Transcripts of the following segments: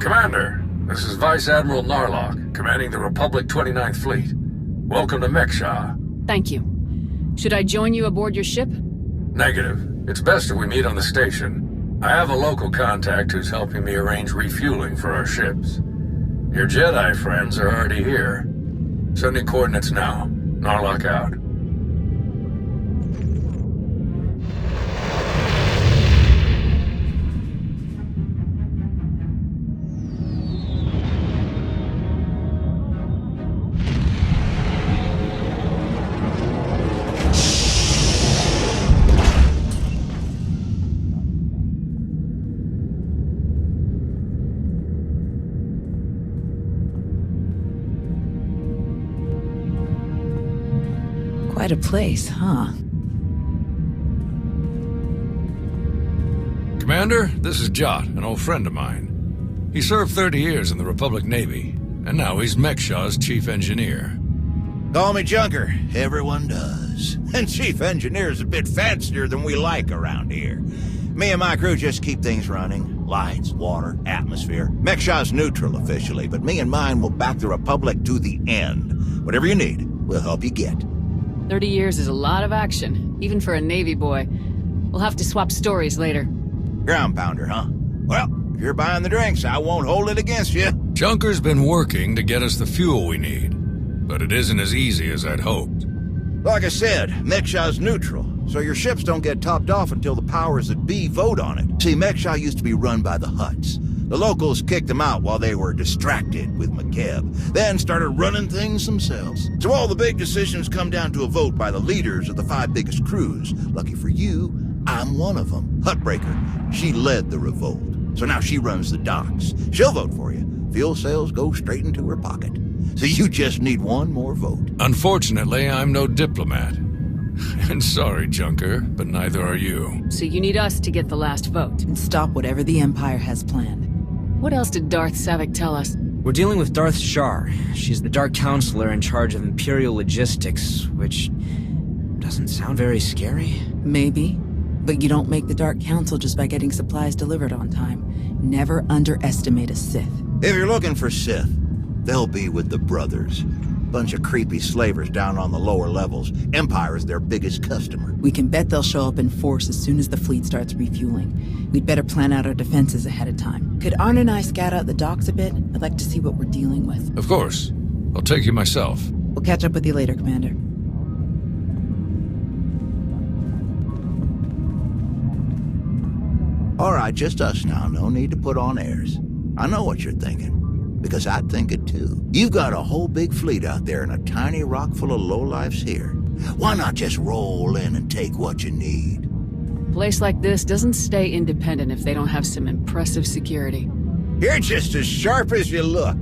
Commander, this is Vice Admiral Narlock, commanding the Republic 29th Fleet. Welcome to Mek-Sha. Thank you. Should I join you aboard your ship? Negative. It's best if we meet on the station. I have a local contact who's helping me arrange refueling for our ships. Your Jedi friends are already here. Sending coordinates now. Narlock out. Quite a place, huh? Commander, this is Jot, an old friend of mine. He served 30 years in the Republic Navy, and now he's Mek-Sha's chief engineer. Call me Junker. Everyone does. And chief engineer's a bit fancier than we like around here. Me and my crew just keep things running. Lights, water, atmosphere. Mek-Sha's neutral officially, but me and mine will back the Republic to the end. Whatever you need, we'll help you get. 30 years is a lot of action, even for a Navy boy. We'll have to swap stories later. Ground pounder, huh? Well, if you're buying the drinks, I won't hold it against you. Junker's been working to get us the fuel we need, but it isn't as easy as I'd hoped. Like I said, Mek-Sha's neutral, so your ships don't get topped off until the powers that be vote on it. See, Mek-Sha used to be run by the Hutts. The locals kicked them out while they were distracted with McKeb, then started running things themselves. So all the big decisions come down to a vote by the leaders of the 5 biggest crews. Lucky for you, I'm one of them. Huttbreaker, she led the revolt. So now she runs the docks. She'll vote for you. Fuel sales go straight into her pocket. So you just need one more vote. Unfortunately, I'm no diplomat. And sorry, Junker, but neither are you. So you need us to get the last vote. And stop whatever the Empire has planned. What else did Darth Savik tell us? We're dealing with Darth Shar. She's the Dark Counselor in charge of Imperial logistics, which doesn't sound very scary. Maybe. But you don't make the Dark Council just by getting supplies delivered on time. Never underestimate a Sith. If you're looking for Sith, they'll be with the Brothers. Bunch of creepy slavers down on the lower levels. Empire is their biggest customer. We can bet they'll show up in force as soon as the fleet starts refueling. We'd better plan out our defenses ahead of time. Could Arn and I scout out the docks a bit? I'd like to see what we're dealing with. Of course. I'll take you myself. We'll catch up with you later, Commander. All right, just us now. No need to put on airs. I know what you're thinking. Because I think it too. You've got a whole big fleet out there and a tiny rock full of lowlifes here. Why not just roll in and take what you need? A place like this doesn't stay independent if they don't have some impressive security. You're just as sharp as you look.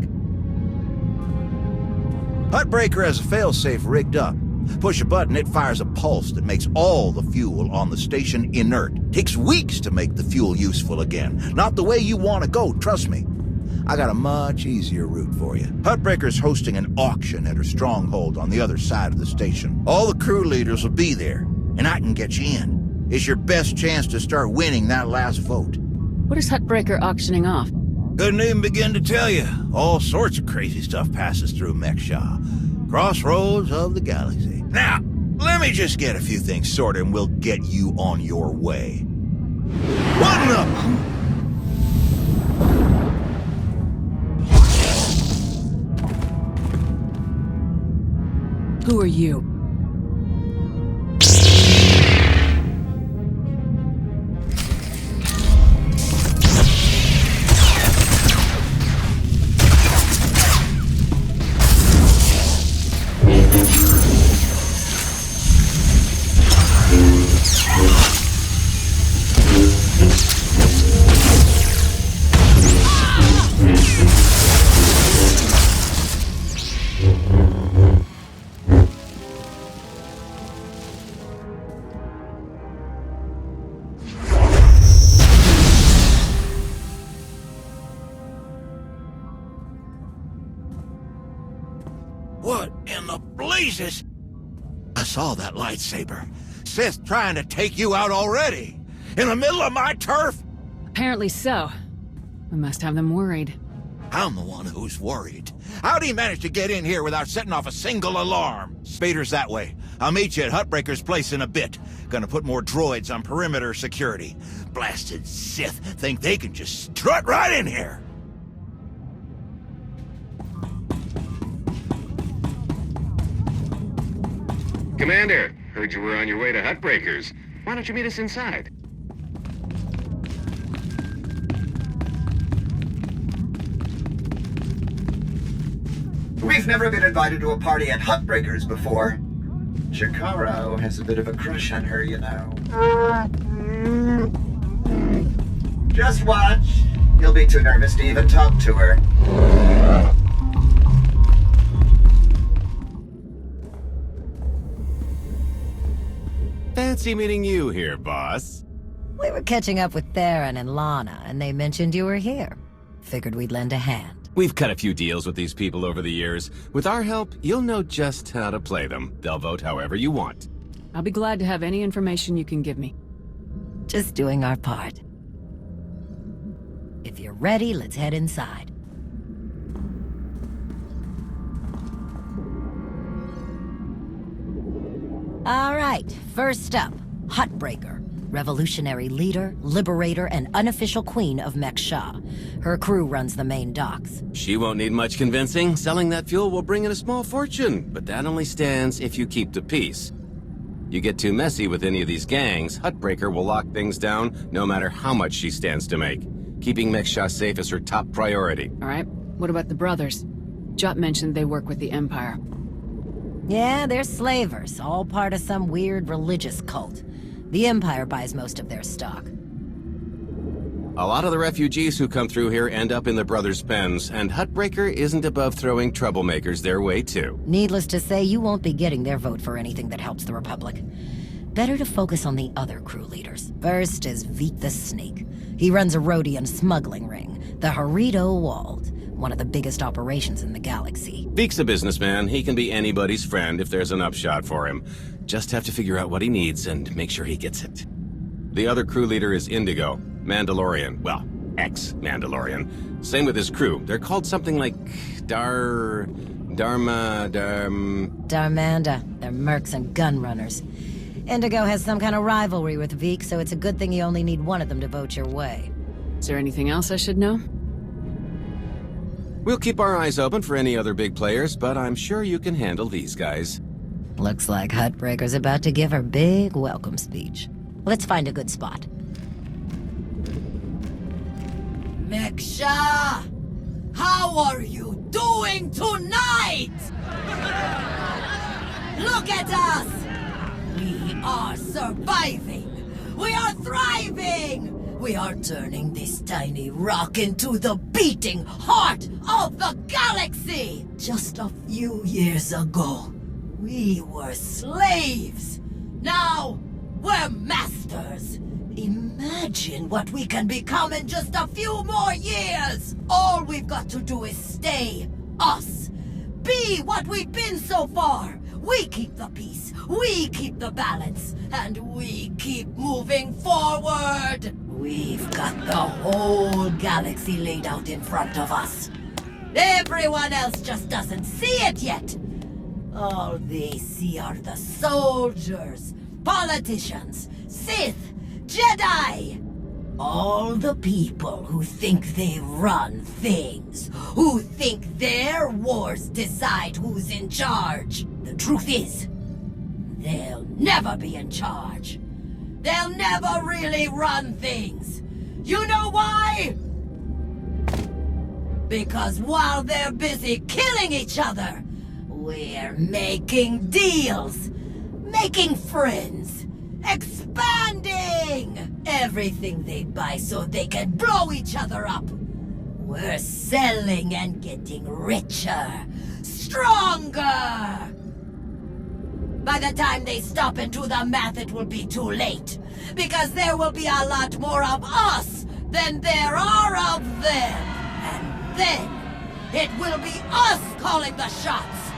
Huttbreaker has a failsafe rigged up. Push a button, it fires a pulse that makes all the fuel on the station inert. Takes weeks to make the fuel useful again. Not the way you want to go, trust me. I got a much easier route for you. Huttbreaker's hosting an auction at her stronghold on the other side of the station. All the crew leaders will be there, and I can get you in. It's your best chance to start winning that last vote. What is Huttbreaker auctioning off? Couldn't even begin to tell you. All sorts of crazy stuff passes through Mek-Sha. Crossroads of the galaxy. Now, let me just get a few things sorted and we'll get you on your way. What in the... Who are you? What in the blazes? I saw that lightsaber. Sith trying to take you out already. In the middle of my turf? Apparently so. We must have them worried. I'm the one who's worried. How'd he manage to get in here without setting off a single alarm? Spader's that way. I'll meet you at Huttbreaker's place in a bit. Gonna put more droids on perimeter security. Blasted Sith think they can just strut right in here. Commander, heard you were on your way to Huttbreaker's. Why don't you meet us inside? We've never been invited to a party at Huttbreaker's before. Chikaro has a bit of a crush on her, you know. Just watch. You'll be too nervous to even talk to her. Fancy meeting you here, boss. We were catching up with Theron and Lana, and they mentioned you were here. Figured we'd lend a hand. We've cut a few deals with these people over the years. With our help, you'll know just how to play them. They'll vote however you want. I'll be glad to have any information you can give me. Just doing our part. If you're ready, let's head inside. All right, first up, Huttbreaker. Revolutionary leader, liberator, and unofficial queen of Mek-Sha. Her crew runs the main docks. She won't need much convincing. Selling that fuel will bring in a small fortune, but that only stands if you keep the peace. You get too messy with any of these gangs, Huttbreaker will lock things down no matter how much she stands to make. Keeping Mek-Sha safe is her top priority. All right, what about the brothers? Jot mentioned they work with the Empire. Yeah, they're slavers, all part of some weird religious cult. The Empire buys most of their stock. A lot of the refugees who come through here end up in the brothers' pens, and Huttbreaker isn't above throwing troublemakers their way, too. Needless to say, you won't be getting their vote for anything that helps the Republic. Better to focus on the other crew leaders. First is Veek the Snake. He runs a Rhodian smuggling ring, the Harrido Walled, one of the biggest operations in the galaxy. Veek's a businessman. He can be anybody's friend if there's an upshot for him. Just have to figure out what he needs and make sure he gets it. The other crew leader is Indigo, Mandalorian. Well, ex-Mandalorian. Same with his crew. They're called something like Dar'manda. They're mercs and gun runners. Indigo has some kind of rivalry with Veek, so it's a good thing you only need one of them to vote your way. Is there anything else I should know? We'll keep our eyes open for any other big players, but I'm sure you can handle these guys. Looks like Huttbreaker's about to give her big welcome speech. Let's find a good spot. Mek-Sha! How are you doing tonight? Look at us! We are surviving! We are thriving! We are turning this tiny rock into the beating heart of the galaxy! Just a few years ago, we were slaves. Now, we're masters. Imagine what we can become in just a few more years. All we've got to do is stay us. Be what we've been so far. We keep the peace, we keep the balance, and we keep moving forward. We've got the whole galaxy laid out in front of us. Everyone else just doesn't see it yet. All they see are the soldiers, politicians, Sith, Jedi. All the people who think they run things, who think their wars decide who's in charge. The truth is, they'll never be in charge. They'll never really run things. You know why? Because while they're busy killing each other, we're making deals, making friends, expanding everything they buy so they can blow each other up. We're selling and getting richer, stronger. By the time they stop and do the math, it will be too late. Because there will be a lot more of us than there are of them. And then, it will be us calling the shots.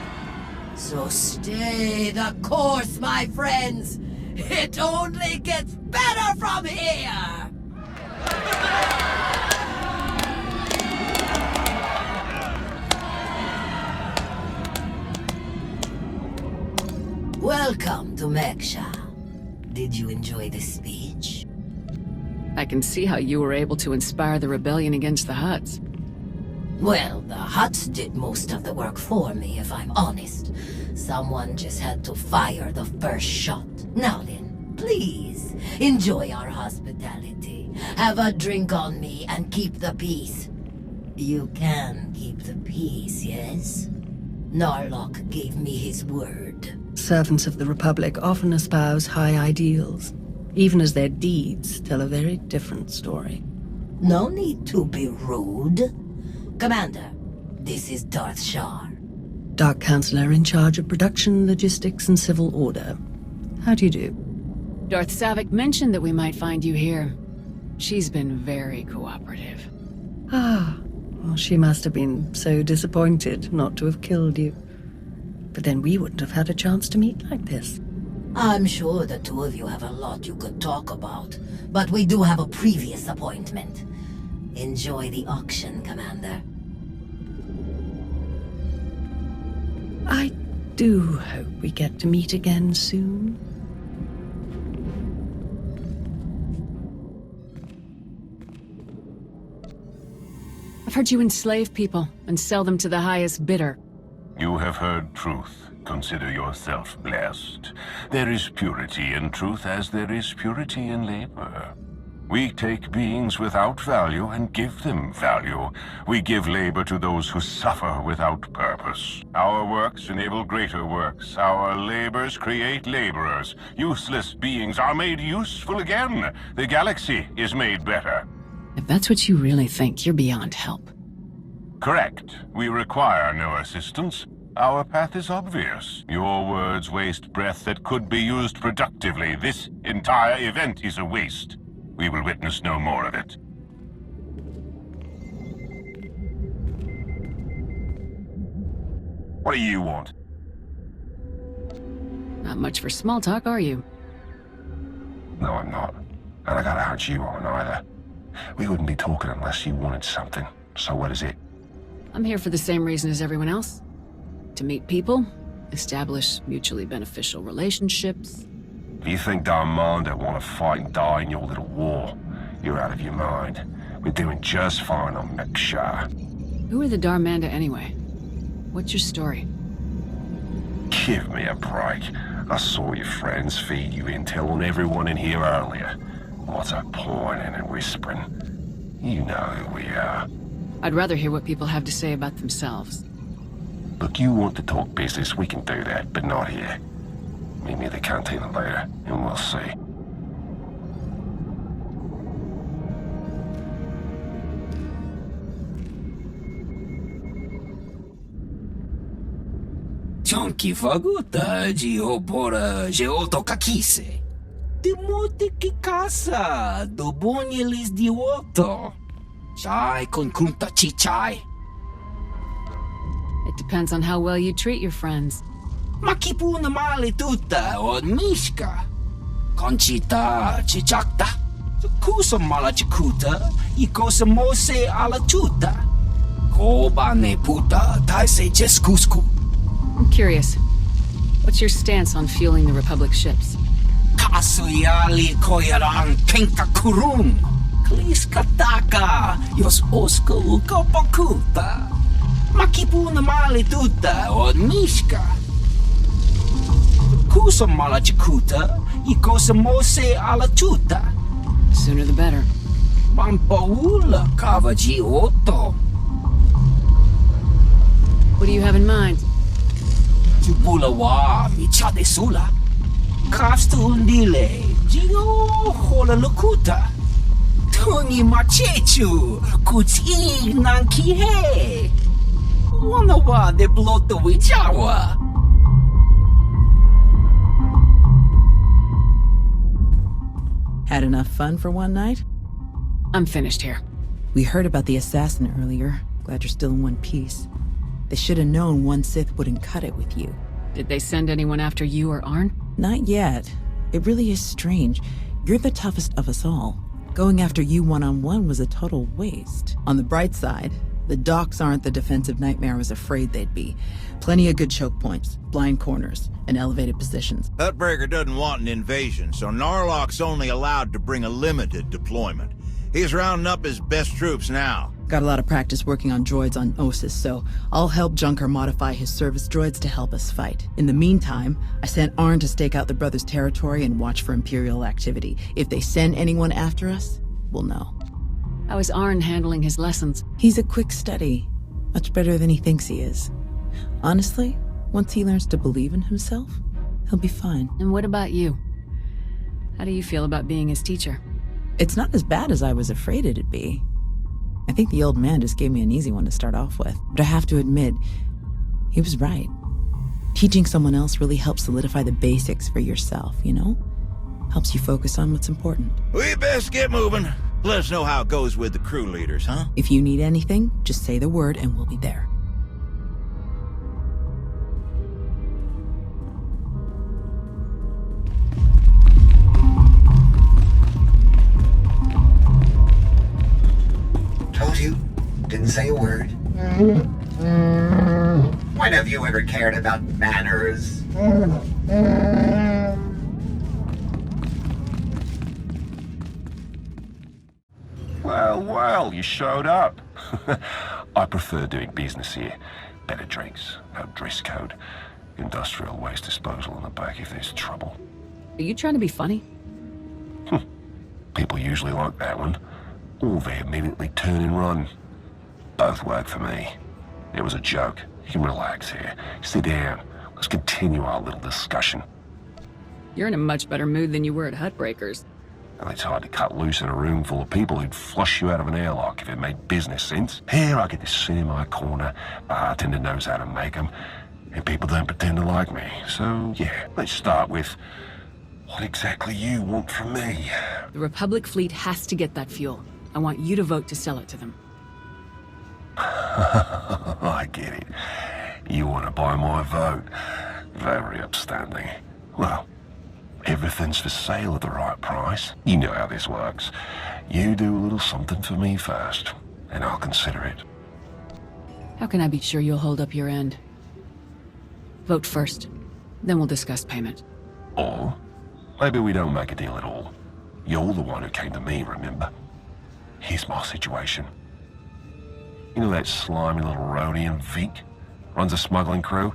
So stay the course, my friends. It only gets better from here. Welcome to Mek-Sha. Did you enjoy the speech? I can see how you were able to inspire the rebellion against the Hutts. Well, the Hutts did most of the work for me, if I'm honest. Someone just had to fire the first shot. Now then, please, enjoy our hospitality. Have a drink on me and keep the peace. You can keep the peace, yes? Narlock gave me his word. Servants of the Republic often espouse high ideals, even as their deeds tell a very different story. No need to be rude. Commander, this is Darth Shar. Dark Counselor in charge of production, logistics, and civil order. How do you do? Darth Savik mentioned that we might find you here. She's been very cooperative. Ah, well, she must have been so disappointed not to have killed you. But then we wouldn't have had a chance to meet like this. I'm sure the two of you have a lot you could talk about, but we do have a previous appointment. Enjoy the auction, Commander. I do hope we get to meet again soon. I've heard you enslave people and sell them to the highest bidder. You have heard truth. Consider yourself blessed. There is purity in truth as there is purity in labor. We take beings without value and give them value. We give labor to those who suffer without purpose. Our works enable greater works. Our labors create laborers. Useless beings are made useful again. The galaxy is made better. If that's what you really think, you're beyond help. Correct. We require no assistance. Our path is obvious. Your words waste breath that could be used productively. This entire event is a waste. We will witness no more of it. What do you want? Not much for small talk, are you? No, I'm not. And I gotta hunch you on either. We wouldn't be talking unless you wanted something. So what is it? I'm here for the same reason as everyone else. To meet people, establish mutually beneficial relationships. If you think Dar'manda want to fight and die in your little war, you're out of your mind. We're doing just fine on Mek-Sha. Who are the Dar'manda anyway? What's your story? Give me a break. I saw your friends feed you intel on everyone in here earlier. What's a pointing and whispering? You know who we are. I'd rather hear what people have to say about themselves. Look, you want to talk business, we can do that, but not here. Meet me at the cantina later, and we'll see. Chonky faguta, geobora, geotokakise. Demote que casa, do bonyelis di woto. Chai con kunta chichai. It depends on how well you treat your friends. Makipuna mali tuta od mishka. Conchita chichakta. Kusa mala chikuta, ikosa mose ala tuta. Koba ne puta, taise jeskusku. I'm curious. What's your stance on fueling the Republic ships? Kasuyali koyaran kenka kurun. Kliskataka, yos oska ukapakuta. Makipuna mali tuta od mishka. Kusa mala chikuta, ikosa mose ala tuta. Sooner the better. Pampaula kavaji oto. What do you have in mind? Chupula wa michade sula. Kastundile, Gio hola lukuta. Tungi machechu, kuti nanki he. Wana wa de bloto wijawa. Had enough fun for one night? I'm finished here. We heard about the assassin earlier. Glad you're still in one piece. They should have known one Sith wouldn't cut it with you. Did they send anyone after you or Arn? Not yet. It really is strange. You're the toughest of us all. Going after you one-on-one was a total waste. On the bright side, The docks aren't the defensive nightmare I was afraid they'd be. Plenty of good choke points, blind corners, and elevated positions. Hutbreaker doesn't want an invasion, so Narlock's only allowed to bring a limited deployment. He's rounding up his best troops now. Got a lot of practice working on droids on Ossus, so I'll help Junker modify his service droids to help us fight. In the meantime, I sent Arn to stake out the brothers' territory and watch for Imperial activity. If they send anyone after us, we'll know. How is Arn handling his lessons? He's a quick study. Much better than he thinks he is. Honestly, once he learns to believe in himself, he'll be fine. And what about you? How do you feel about being his teacher? It's not as bad as I was afraid it'd be. I think the old man just gave me an easy one to start off with. But I have to admit, he was right. Teaching someone else really helps solidify the basics for yourself, you know? Helps you focus on what's important. We best get moving. Let us know how it goes with the crew leaders, huh? If you need anything, just say the word and we'll be there. Told you, didn't say a word. When have you ever cared about manners? Well, you showed up. I prefer doing business here. Better drinks, no dress code, industrial waste disposal in the back if there's trouble. Are you trying to be funny? People usually like that one. Or they immediately turn and run. Both work for me. It was a joke. You can relax here. Sit down. Let's continue our little discussion. You're in a much better mood than you were at Hutbreakers. And it's hard to cut loose in a room full of people who'd flush you out of an airlock if it made business sense. Here I get to sit in my corner, bartender knows how to make them, and people don't pretend to like me. So, yeah, let's start with what exactly you want from me. The Republic fleet has to get that fuel. I want you to vote to sell it to them. I get it. You want to buy my vote. Very upstanding. Well, everything's for sale at the right price. You know how this works. You do a little something for me first, and I'll consider it. How can I be sure you'll hold up your end? Vote first, then we'll discuss payment. Or maybe we don't make a deal at all. You're the one who came to me, remember? Here's my situation. You know that slimy little roadie in Vic? Runs a smuggling crew?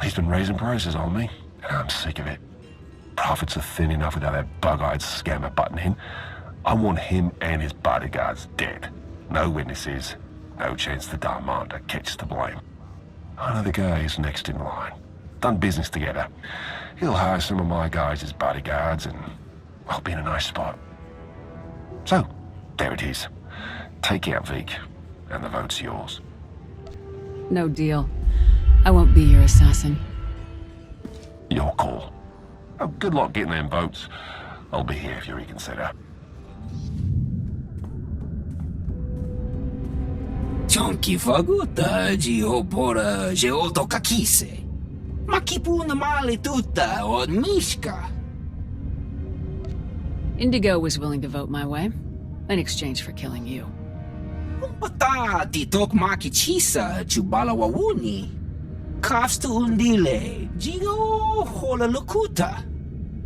He's been raising prices on me, and I'm sick of it. Profits are thin enough without that bug-eyed scammer butting in. I want him and his bodyguards dead. No witnesses, no chance the Dar'manda catches the blame. I know the guy is next in line. Done business together. He'll hire some of my guys as bodyguards, and I'll be in a nice spot. So, there it is. Take out Vic, and the vote's yours. No deal. I won't be your assassin. Your call. Oh, good luck getting them votes. I'll be here if you reconsider. Chonky faguta geopora geotokakise. Makipuna male tuta od mishka. Indigo was willing to vote my way, in exchange for killing you. Pata titok makichisa chubala wawuni. Kafstu undile, jigo hola lukuta.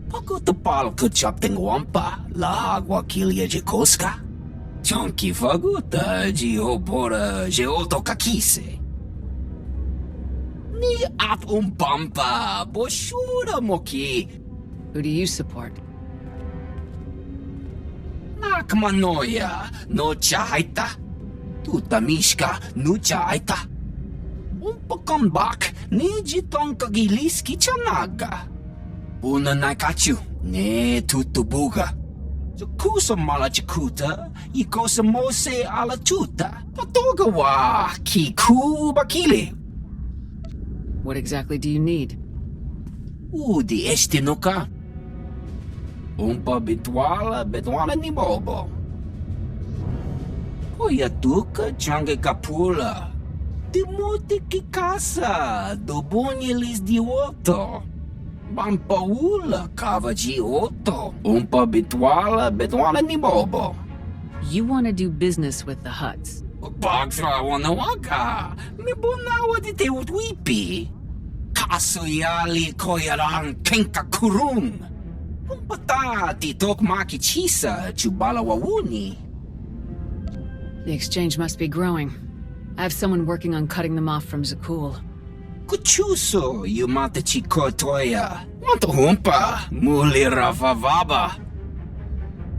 Pakuta pal kuchap wampa, la agua kilia jikoska. Chonky faguta geopora geotokakise. Ni at umpampa, boshura moki. Who do you support? Nakmanoya, no chaita. Tuta mishka, no chaita. Umpakambak, ni jitong kagiliski chanaga. Una naikachu, ne tutubuga. Jakusa malachakuta, ikosa mose ala tuta. Patoga wa kiku bakili. What exactly do you need? Udi estinuka. Umpa bitwala ni bobo. Oyatuka change kapula. Timuti kikasa, dobonyelis dioto. Bampaula kavaji oto. Umpa bitwala ni bobo. You want to do business with the Hutts? Bagfra wanawaga. Mibunawa di te utwipi. Kasoyali koyarang kenka kurung. Umpata titok makichisa chubala wawuni. The exchange must be growing. I have someone working on cutting them off from Zakul. Kuchuso yumata chikotoya. Wanto humpa muli ravavaba.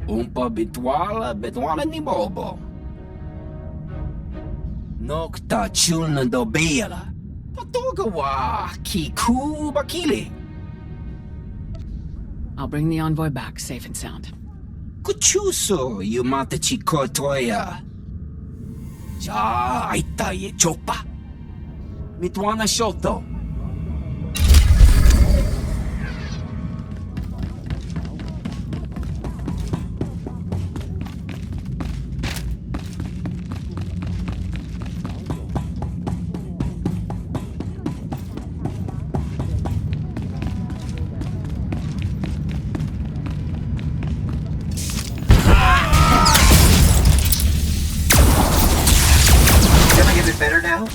Umpa bitwala ni bobo. Nokta chulna dobela. Patogawa kiku bakili. I'll bring the envoy back safe and sound. Kuchuso yumata chikotoya. Ja aita ye chopa. Mitwana shoto. Feeling a bit better now?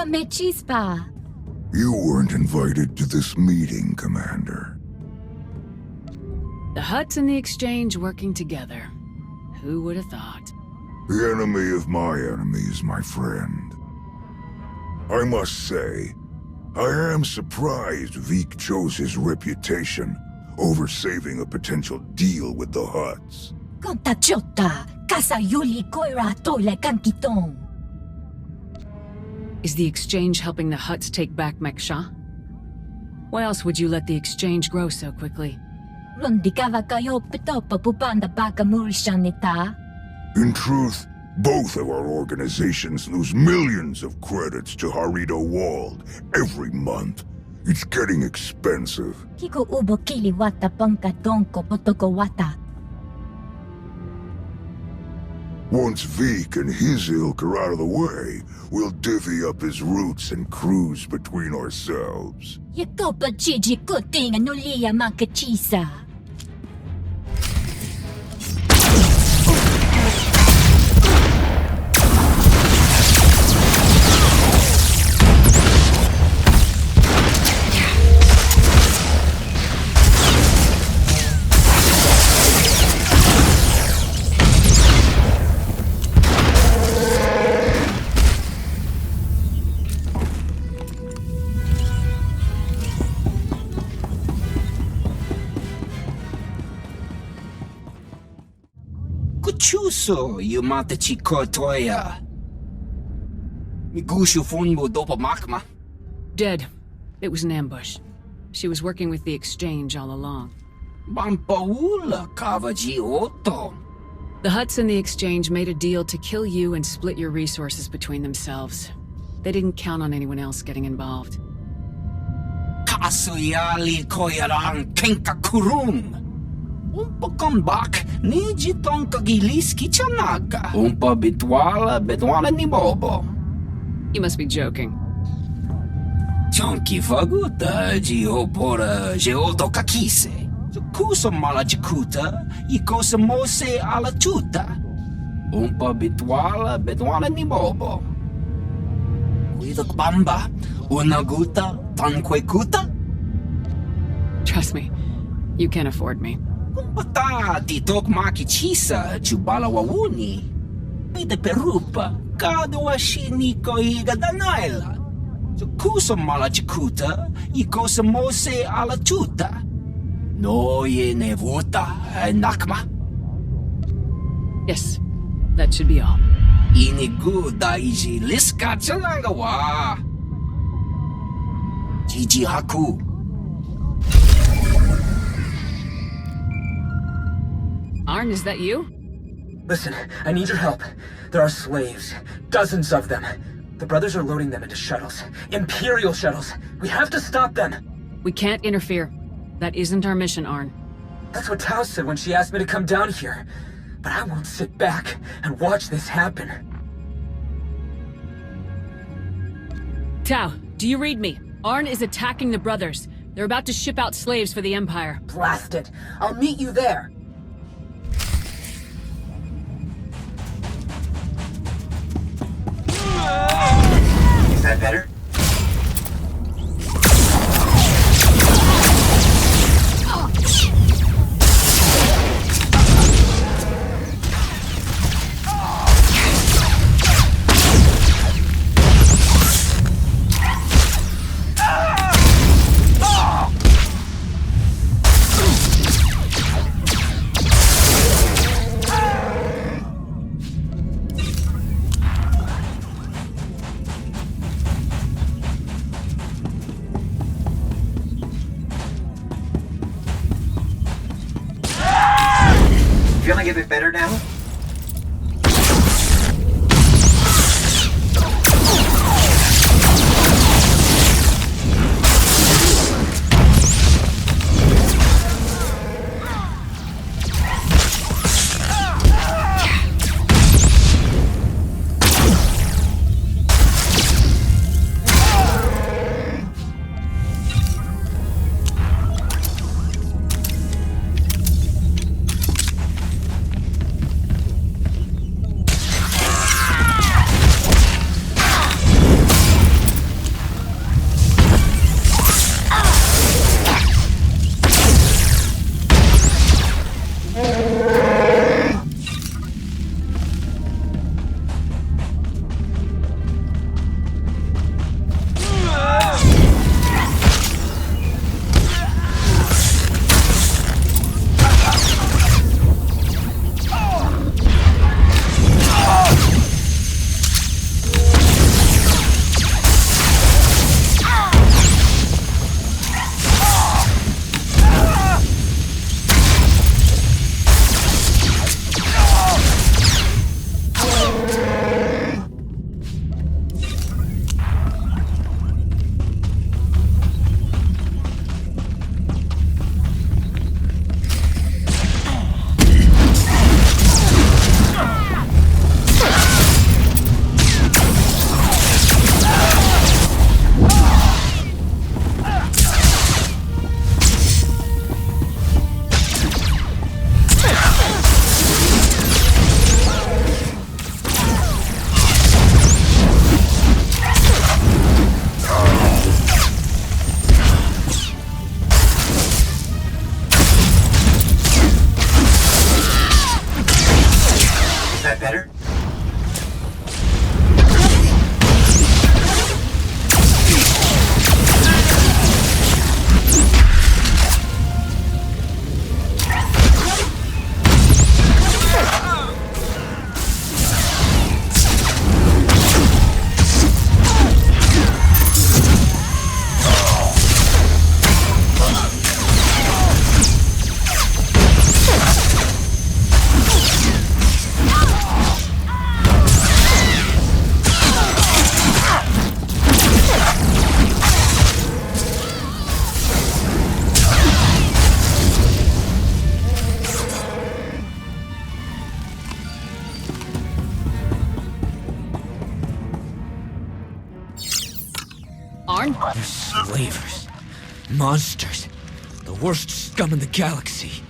Dame chispa. You weren't invited to this meeting, Commander. The Hutts and the Exchange working together. Who would have thought? The enemy of my enemy is my friend. I must say, I am surprised Vik chose his reputation over saving a potential deal with the Hutts. Conta chota, casa yuli koira tole kankitong. Is the Exchange helping the Hutts take back Mek-Sha? Why else would you let the Exchange grow so quickly? Rondikava kayo pitopa pupanda baka murishanita. In truth, both of our organizations lose millions of credits to Harito Wald every month. It's getting expensive. Kiko ubo kili wata pangka donko potoko wata. Once Vik and his ilk are out of the way, we'll divvy up his routes and cruise between ourselves. Yakopa Gigi kuting anulia makachisa. Kuchuso, yumata chikotoya. Migushu funbo dopa makma. Dead. It was an ambush. She was working with the Exchange all along. Bampaula kavaji oto. The Hutts and the Exchange made a deal to kill you and split your resources between themselves. They didn't count on anyone else getting involved. Kasuyali koyarang kenka kurung. Umpa comeback, nijitong kagiliski chanaga. Umpa bitwala ni bobo. You must be joking. Chonki faguta jiopora geoto kakise. Kusa mala jikuta, ikosa mose ala tuta. Umpa bitwala ni bobo. Kuidok bamba, unaguta, tanquekuta. Trust me, you can't afford me. Kumpata titok makichisa chubala wawuni. Pide perupa, kadwa shiniko igadanaila. Kusa mala jikuta, ikosa mose ala tuta. No ye nevuta nakma. Yes, that should be all. Inigu daiji liska chanagawa. Jiji haku. Arn, is that you? Listen, I need your help. There are slaves. Dozens of them. The brothers are loading them into shuttles. Imperial shuttles. We have to stop them. We can't interfere. That isn't our mission, Arn. That's what Tao said when she asked me to come down here. But I won't sit back and watch this happen. Tao, do you read me? Arn is attacking the brothers. They're about to ship out slaves for the Empire. Blast it. I'll meet you there. Is that better? Feeling a bit better now? that better? They're slavers. Monsters. The worst scum in the galaxy.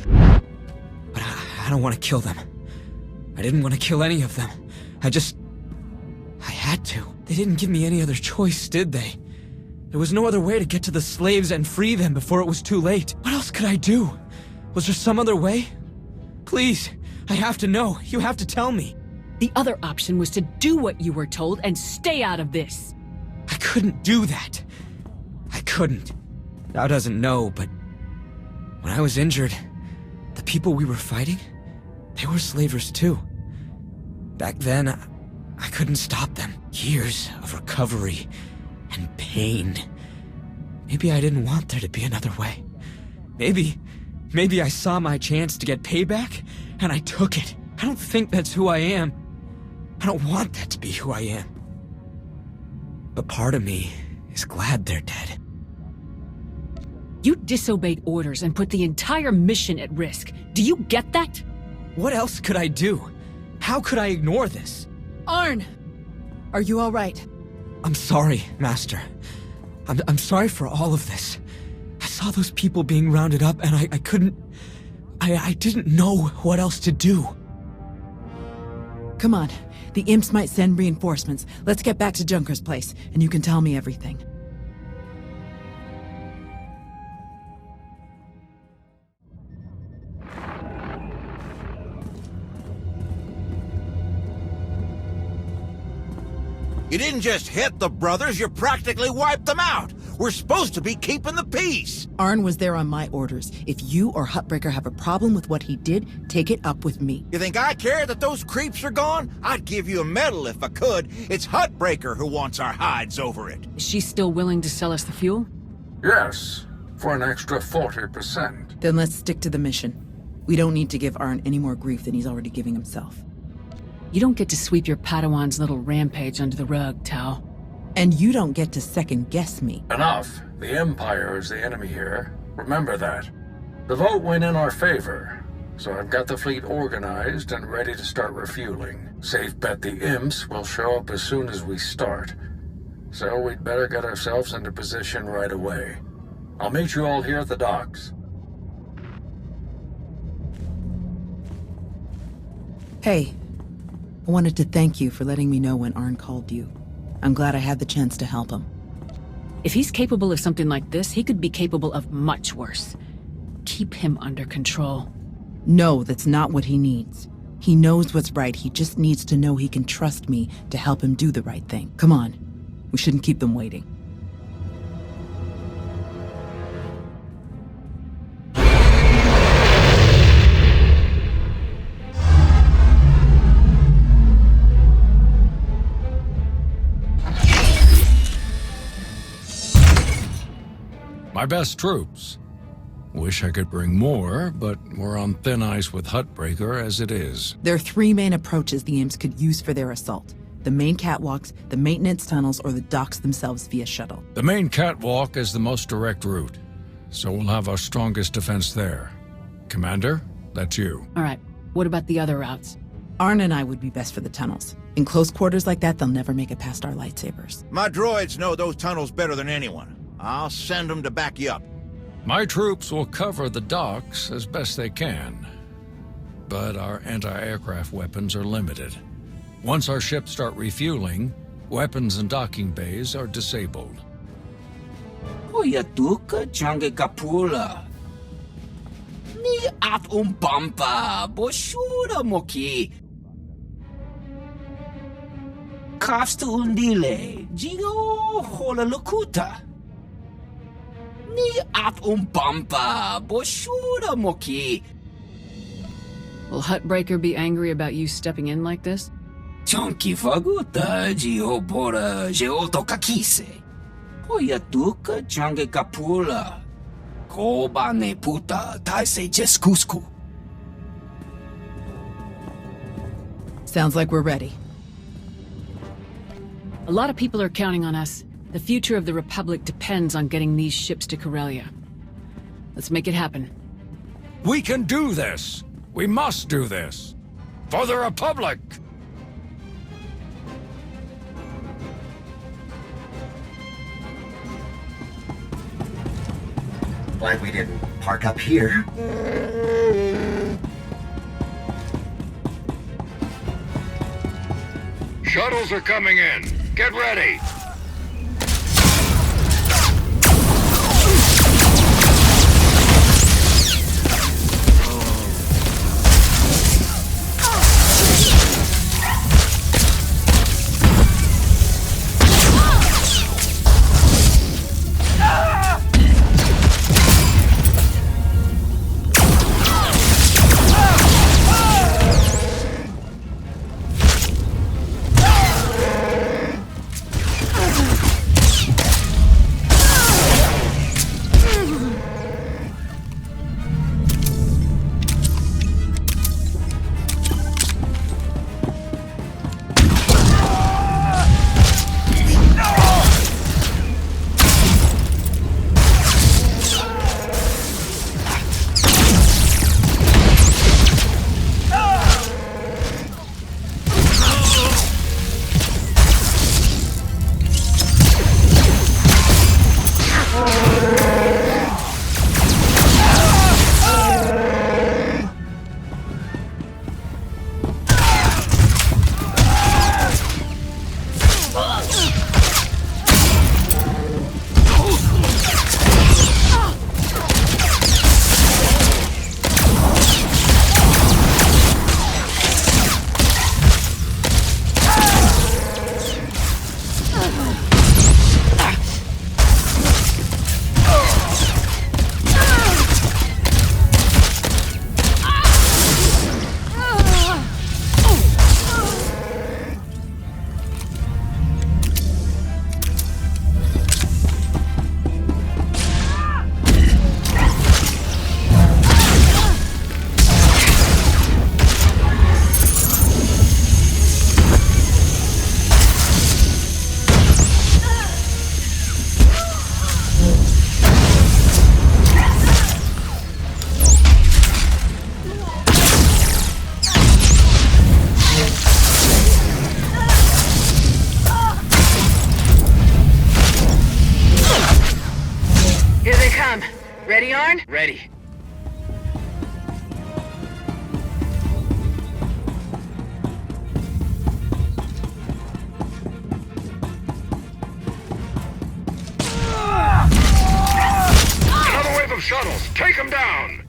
But I don't want to kill them. I didn't want to kill any of them. I had to. They didn't give me any other choice, did they? There was no other way to get to the slaves and free them before it was too late. What else could I do? Was there some other way? Please, I have to know. You have to tell me. The other option was to do what you were told and stay out of this. I couldn't do that. I couldn't. Thou doesn't know, but when I was injured, the people we were fighting, they were slavers too. Back then, I couldn't stop them. Years of recovery and pain. Maybe I didn't want there to be another way. Maybe I saw my chance to get payback, and I took it. I don't think that's who I am. I don't want that to be who I am. But part of me is glad they're dead. You disobeyed orders and put the entire mission at risk. Do you get that? What else could I do? How could I ignore this? Arn! Are you all right? I'm sorry, Master. I'm sorry for all of this. I saw those people being rounded up and I couldn't... I didn't know what else to do. Come on. The imps might send reinforcements. Let's get back to Junker's place, and you can tell me everything. You didn't just hit the brothers, you practically wiped them out. We're supposed to be keeping the peace. Arn was there on my orders. If you or Hutbreaker have a problem with what he did, take it up with me. You think I care that those creeps are gone? I'd give you a medal if I could. It's Hutbreaker who wants our hides over it. Is she still willing to sell us the fuel? Yes, for an extra 40%. Then let's stick to the mission. We don't need to give Arn any more grief than he's already giving himself. You don't get to sweep your Padawan's little rampage under the rug, Tau. And you don't get to second-guess me. Enough. The Empire is the enemy here. Remember that. The vote went in our favor, so I've got the fleet organized and ready to start refueling. Safe bet the imps will show up as soon as we start. So we'd better get ourselves into position right away. I'll meet you all here at the docks. Hey, I wanted to thank you for letting me know when Arn called you. I'm glad I had the chance to help him. If he's capable of something like this, he could be capable of much worse. Keep him under control. No, that's not what he needs. He knows what's right. He just needs to know he can trust me to help him do the right thing. Come on. We shouldn't keep them waiting. My best troops. Wish I could bring more, but we're on thin ice with Hutbreaker as it is. There are three main approaches the imps could use for their assault. The main catwalks, the maintenance tunnels, or the docks themselves via shuttle. The main catwalk is the most direct route, so we'll have our strongest defense there. Commander, that's you. All right, what about the other routes? Arn and I would be best for the tunnels. In close quarters like that, they'll never make it past our lightsabers. My droids know those tunnels better than anyone. I'll send them to back you up. My troops will cover the docks as best they can, but our anti-aircraft weapons are limited. Once our ships start refueling, weapons and docking bays are disabled. Oyatuka change kapula. Ni at umpampa boshura moki. Kafsta undile, Gio hola lokuta. Ni at umpampa, boshura moki. Will Huttbreaker be angry about you stepping in like this? Chonki faguta, Gio bora, geoto kakise. Poya tuka change kapula. Koba ne puta, taise jeskusku. Sounds like we're ready. A lot of people are counting on us. The future of the Republic depends on getting these ships to Corellia. Let's make it happen. We can do this! We must do this! For the Republic! Glad we didn't park up here. Shuttles are coming in. Get ready! Ready, Arn? Ready. Another wave of shuttles! Take them down!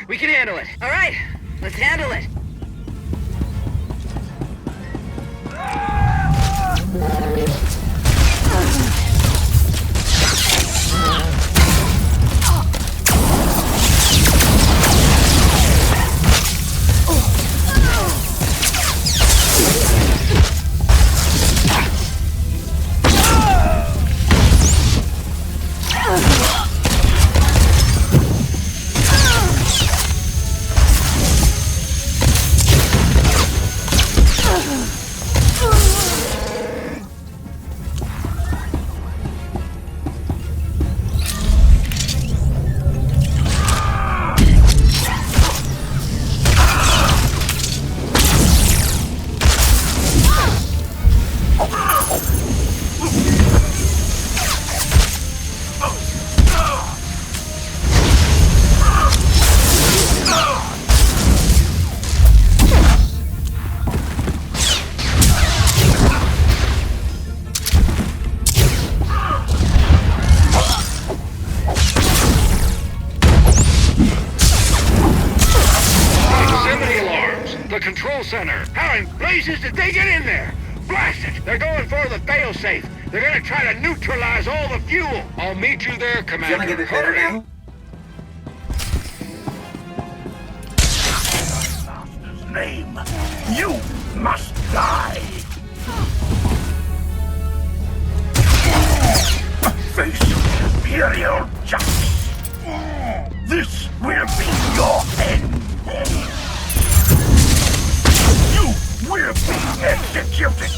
We can handle it. All right, let's handle it. the control center. How in blazes did they get in there? Blast it! They're going for the failsafe. They're gonna try to neutralize all the fuel. I'll meet you there, Commander. Feeling a bit better now? Master's name, you must die. Face Imperial justice. This will be your end. You will be executed.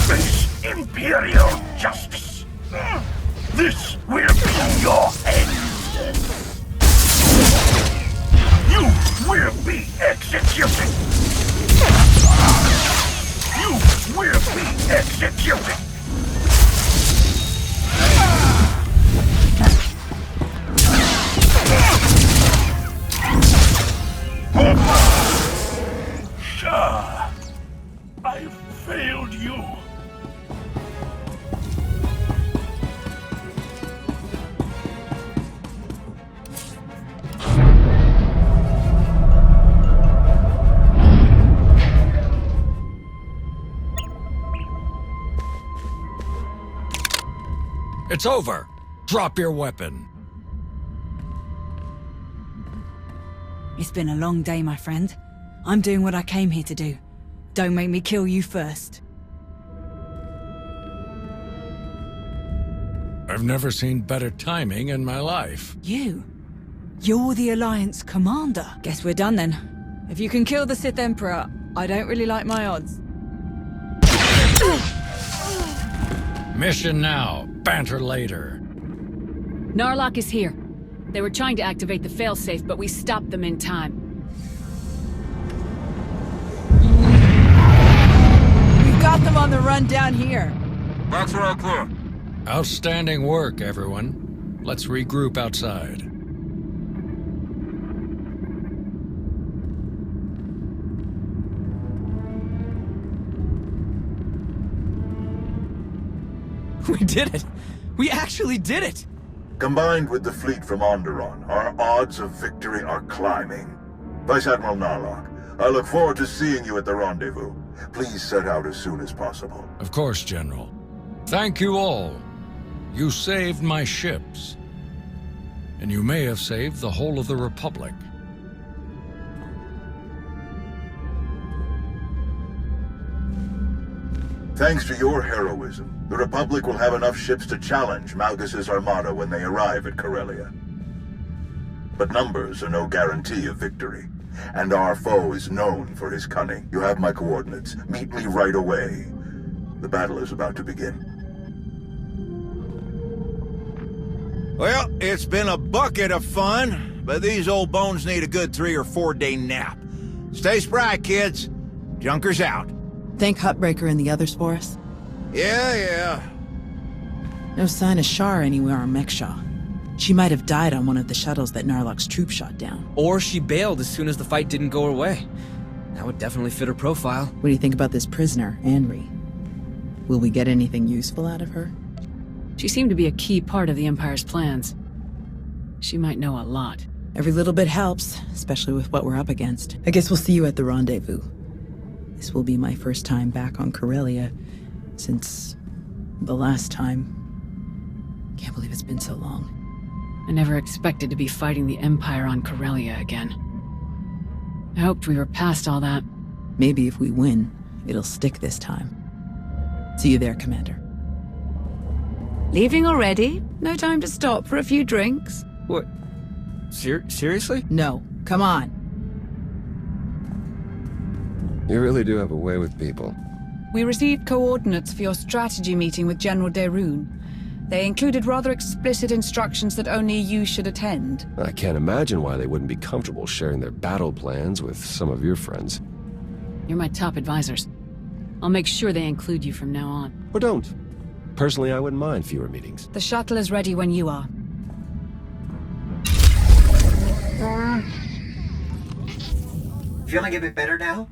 Face Imperial justice. This will be your end. You will be executed. You will be executed. Sha, I failed you. It's over. Drop your weapon. It's been a long day, my friend. I'm doing what I came here to do. Don't make me kill you first. I've never seen better timing in my life. You're the Alliance commander. Guess we're done then. If you can kill the Sith Emperor, I don't really like my odds. Mission now. Banter later. Narlock is here. They were trying to activate the failsafe, but we stopped them in time. We've got them on the run down here. Box are all clear. Outstanding work, everyone. Let's regroup outside. We did it! We actually did it! Combined with the fleet from Onderon, our odds of victory are climbing. Vice Admiral Narlock, I look forward to seeing you at the rendezvous. Please set out as soon as possible. Of course, General. Thank you all. You saved my ships. And you may have saved the whole of the Republic. Thanks to your heroism, the Republic will have enough ships to challenge Malgus's armada when they arrive at Corellia. But numbers are no guarantee of victory, and our foe is known for his cunning. You have my coordinates. Meet me right away. The battle is about to begin. Well, it's been a bucket of fun, but these old bones need a good 3 or 4 day nap. Stay spry, kids. Junker's out. Thank Hutbreaker and the others for us? Yeah. No sign of Shar anywhere on Mek-Sha. She might have died on one of the shuttles that Narlock's troops shot down. Or she bailed as soon as the fight didn't go her way. That would definitely fit her profile. What do you think about this prisoner, Anri? Will we get anything useful out of her? She seemed to be a key part of the Empire's plans. She might know a lot. Every little bit helps, especially with what we're up against. I guess we'll see you at the rendezvous. This will be my first time back on Corellia since the last time. Can't believe it's been so long. I never expected to be fighting the Empire on Corellia again. I hoped we were past all that. Maybe if we win, it'll stick this time. See you there, Commander. Leaving already? No time to stop for a few drinks? What? Seriously? No. Come on. You really do have a way with people. We received coordinates for your strategy meeting with General Dar'manda. They included rather explicit instructions that only you should attend. I can't imagine why they wouldn't be comfortable sharing their battle plans with some of your friends. You're my top advisors. I'll make sure they include you from now on. Or don't. Personally, I wouldn't mind fewer meetings. The shuttle is ready when you are. Feeling a bit better now?